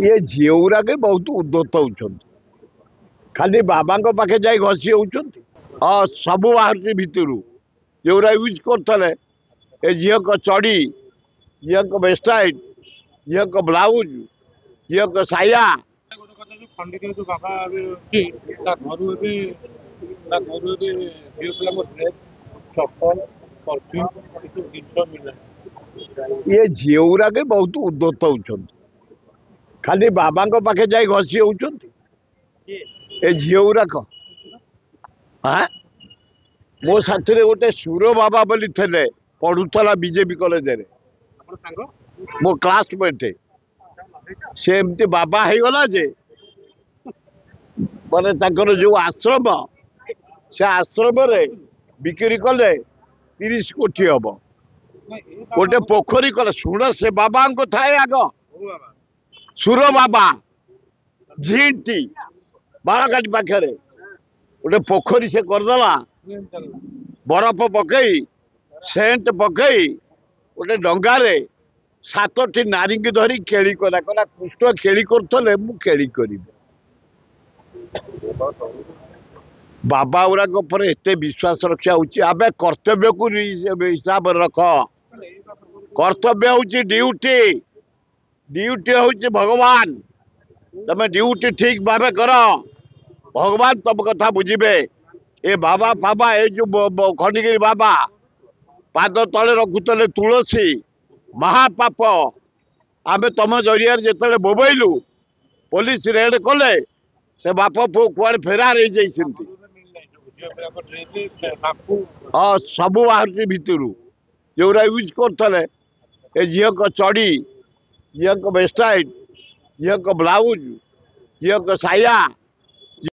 ये झीउरा के बहुत उद्दत होउछंती खाली बाबा पाखे जाई घसी होउछंती। हाँ सबू बाहर भितर जोरा यूज करते ए झील को चढ़ी झील को वेस्टाइट झील को ब्लाउज झील को साया खंडित जो बाबा अच्छी घर झील पिला ड्रेस चप्पल परफ्यूम जिन मिले ये झीउरा के बहुत उद्दत होउछंती खाली बाबा पाखे जाई घसी होउछंती ए झीउरा को। हाँ मो साथी गोटे सुर बाबा बोली थे पढ़ुला बीजेपी कॉलेज रे मो क्लासमेट से एमती बाबा हो गला जे माने ताकर जो आश्रम से आश्रम रे बिक्री कले 30 कोटी हम गोटे पोखरी कले शुण से बाबा को थाए आग सुर बाबा झीटी बाड़ाघाटी पाखे गोटे पोखरी से करदेला बरफ पकई सेंट पकई गोटे डंगारे 7टी नारी की धरी केली कला कहला कृष्ण केली करथले मु केली करी बाबा गुराक पर एते विश्वास रखा होची आबे कर्तव्य को हिसाब रख कर्तव्य होची ड्यूटी ड्यूटी होची भगवान तमे ड्यूटी ठीक भावे कर भगवान तुम कथा बुझे ए बाबा बाबा ए जो खंडगिरी बाबा पाद तले रखुले तुलसी महापाप आमे तुम जरिया जिते बोबईलु पुलिस रेड कले से बाप पु कुआड़े फेरार हो जाती। हाँ सबू बाहर भितर जोरा यूज करते ए झील को चढ़ी झील को वेस्टाइट झील को ब्लाउज झील को साया